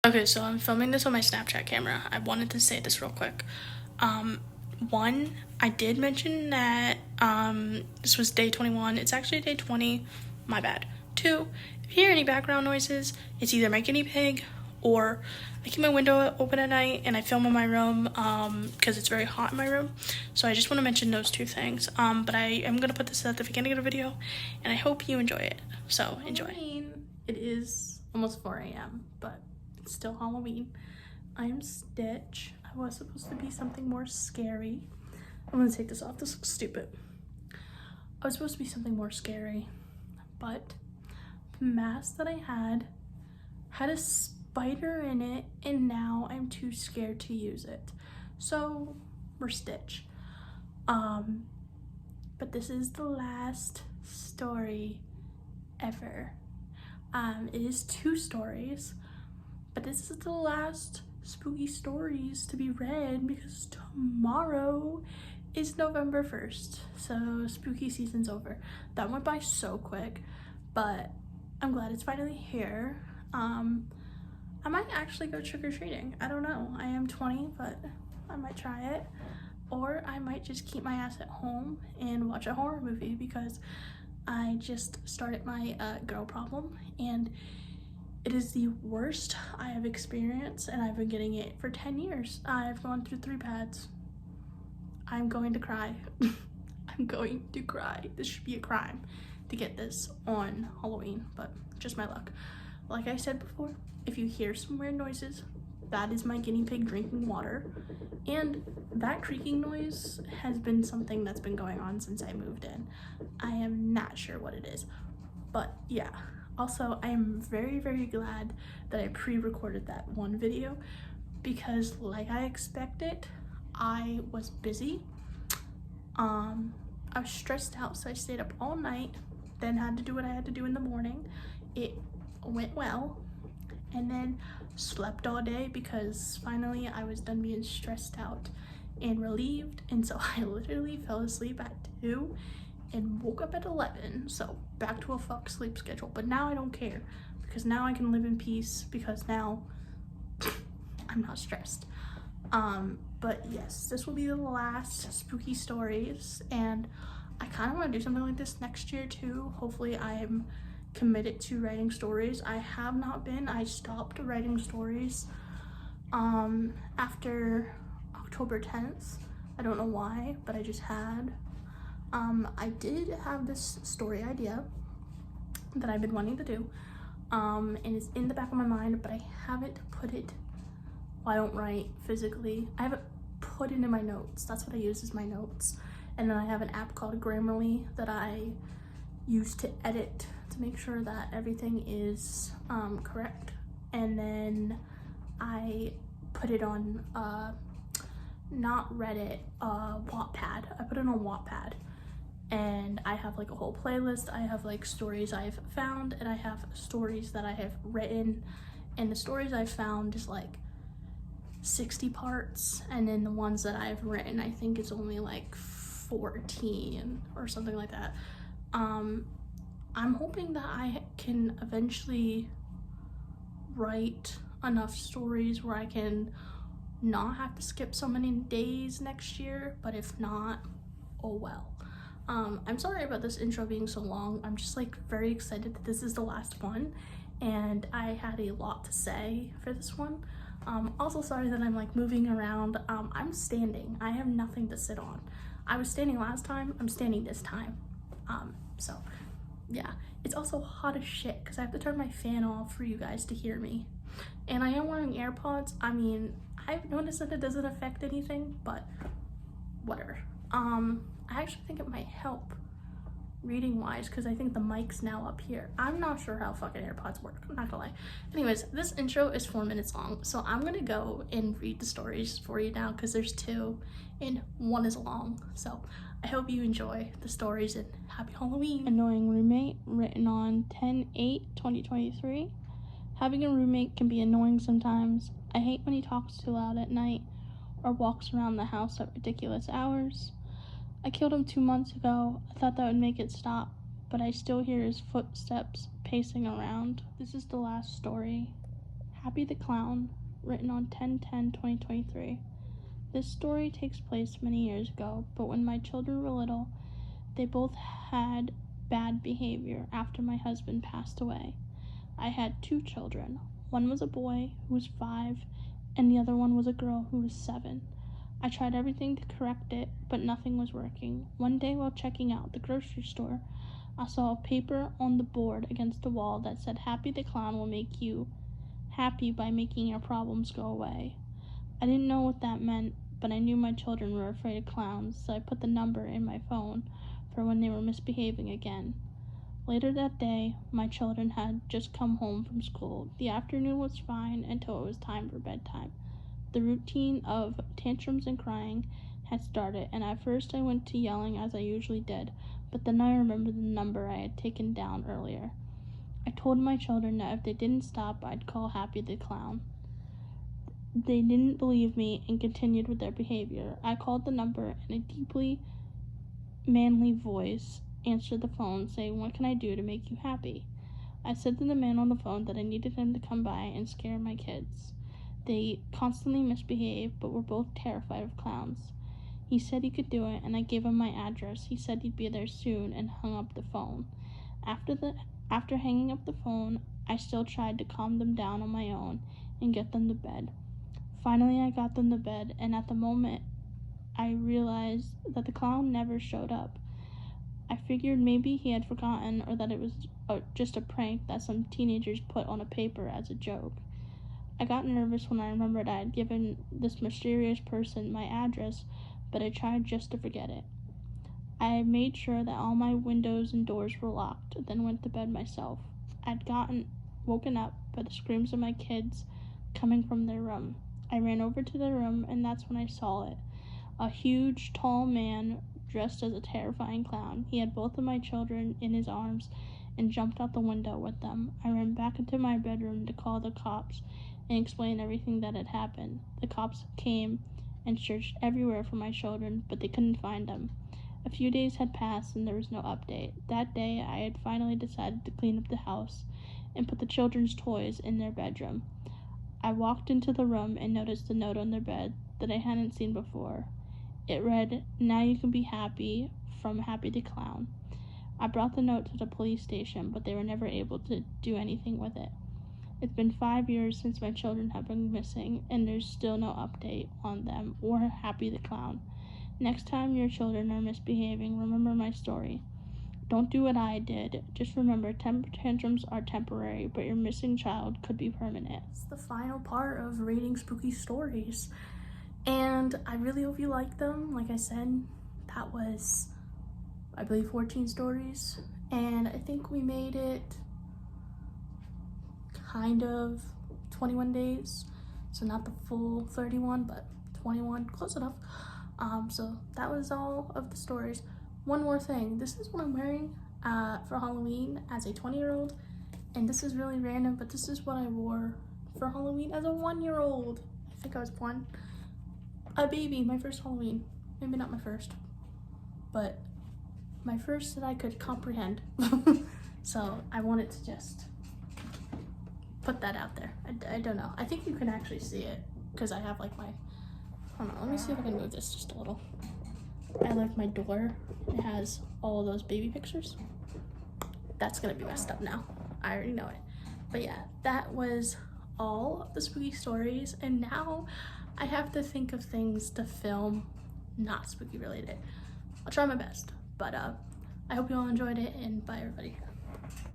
Okay, so I'm filming this on my Snapchat camera. I wanted to say this real quick. One, I did mention that this was day 21. It's actually day 20. My bad. Two, if you hear any background noises, it's either my guinea pig or I keep my window open at night and I film in my room because it's very hot in my room. So I just want to mention those two things. But I am going to put this at the beginning of the video and I hope you enjoy it. So enjoy. It is almost 4 a.m. but it's still Halloween. I'm Stitch. I was supposed to be something more scary. I'm gonna take this off. This looks stupid. I was supposed to be something more scary, but the mask that I had a spider in it, and now I'm too scared to use it. So we're Stitch. But this is the last story ever. It is 2 stories. But this is the last spooky stories to be read because tomorrow is November 1st. So spooky season's over. That went by so quick, but I'm glad it's finally here. I might actually go trick-or-treating. I don't know. I am 20, but I might try it. Or I might just keep my ass at home and watch a horror movie because I just started my girl problem and it is the worst I have experienced, and I've been getting it for 10 years. I've gone through 3 pads. I'm going to cry. I'm going to cry. This should be a crime to get this on Halloween, but just my luck. Like I said before, if you hear some weird noises, that is my guinea pig drinking water. And that creaking noise has been something that's been going on since I moved in. I am not sure what it is, but yeah. Also, I am very, very glad that I pre-recorded that one video because like I expected, I was busy. I was stressed out, so I stayed up all night, then had to do what I had to do in the morning. It went well, and then slept all day because finally I was done being stressed out and relieved, and so I literally fell asleep at 2 and woke up at 11, so back to a fuck sleep schedule. But now I don't care because now I can live in peace because now I'm not stressed. But yes, this will be the last spooky stories, and I kind of want to do something like this next year too. Hopefully I'm committed to writing stories. I have not been. I stopped writing stories after October 10th. I don't know why, but I just had. I did have this story idea that I've been wanting to do, and it's in the back of my mind, but I haven't put it, well, I don't write physically. I haven't put it in my notes. That's what I use as my notes. And then I have an app called Grammarly that I use to edit to make sure that everything is correct. And then I put it on, not Reddit, Wattpad. I put it on Wattpad. And I have like a whole playlist. I have like stories I've found, and I have stories that I have written, and the stories I've found is like 60 parts, and then the ones that I've written I think it's only like 14 or something like that. I'm hoping that I can eventually write enough stories where I can not have to skip so many days next year, but if not, oh well. I'm sorry about this intro being so long. I'm just like very excited that this is the last one, and I had a lot to say for this one. Also sorry that I'm like moving around. I'm standing. I have nothing to sit on. I was standing last time. I'm standing this time. So yeah. It's also hot as shit because I have to turn my fan off for you guys to hear me. And I am wearing AirPods. I mean, I've noticed that it doesn't affect anything, but whatever. I actually think it might help reading wise because I think the mic's now up here. I'm not sure how fucking AirPods work, I'm not gonna lie. Anyways, this intro is 4 minutes long, so I'm gonna go and read the stories for you now because there's 2 and 1 is long. So I hope you enjoy the stories and happy Halloween. Annoying roommate, written on 10/8/2023. Having a roommate can be annoying sometimes. I hate when he talks too loud at night or walks around the house at ridiculous hours. I killed him 2 months ago. I thought that would make it stop, but I still hear his footsteps pacing around. This is the last story. Happy the Clown, written on 10/10/2023. This story takes place many years ago, but when my children were little, they both had bad behavior after my husband passed away. I had 2 children. One was a boy who was 5, and the other one was a girl who was 7. I tried everything to correct it, but nothing was working. One day while checking out the grocery store, I saw a paper on the board against the wall that said, "Happy the Clown will make you happy by making your problems go away." I didn't know what that meant, but I knew my children were afraid of clowns, so I put the number in my phone for when they were misbehaving again. Later that day, my children had just come home from school. The afternoon was fine until it was time for bedtime. The routine of tantrums and crying had started, and at first I went to yelling as I usually did, but then I remembered the number I had taken down earlier. I told my children that if they didn't stop, I'd call Happy the Clown. They didn't believe me and continued with their behavior. I called the number, and a deeply manly voice answered the phone saying, "What can I do to make you happy?" I said to the man on the phone that I needed him to come by and scare my kids. They constantly misbehaved, but were both terrified of clowns. He said he could do it, and I gave him my address. He said he'd be there soon and hung up the phone. After hanging up the phone, I still tried to calm them down on my own and get them to bed. Finally, I got them to bed, and at the moment, I realized that the clown never showed up. I figured maybe he had forgotten, or that it was just a prank that some teenagers put on a paper as a joke. I got nervous when I remembered I had given this mysterious person my address, but I tried just to forget it. I made sure that all my windows and doors were locked, then went to bed myself. I'd woken up by the screams of my kids coming from their room. I ran over to their room, and that's when I saw it. A huge, tall man dressed as a terrifying clown. He had both of my children in his arms and jumped out the window with them. I ran back into my bedroom to call the cops and explain everything that had happened. The cops came and searched everywhere for my children, but they couldn't find them. A few days had passed and there was no update. That day, I had finally decided to clean up the house and put the children's toys in their bedroom. I walked into the room and noticed a note on their bed that I hadn't seen before. It read, "Now you can be happy," from Happy the Clown. I brought the note to the police station, but they were never able to do anything with it. It's been 5 years since my children have been missing, and there's still no update on them or Happy the Clown. Next time your children are misbehaving, remember my story. Don't do what I did. Just remember, tantrums are temporary, but your missing child could be permanent. It's the final part of reading spooky stories, and I really hope you like them. Like I said, that was, I believe, 14 stories, and I think we made it kind of 21 days, so not the full 31, but 21, close enough. So that was all of the stories. One more thing, this is what I'm wearing for Halloween as a 20-year-old, and this is really random, but this is what I wore for Halloween as a 1-year-old. I think I was 1. A baby, my first Halloween. Maybe not my first, but my first that I could comprehend. So I wanted to just put that out there. I don't know. I think you can actually see it because I have like my, hold on, let me see if I can move this just a little. I like my door. It has all of those baby pictures. That's gonna be messed up now. I already know it. But yeah, that was all of the spooky stories, and now I have to think of things to film not spooky related. I'll try my best, but I hope you all enjoyed it, and bye everybody.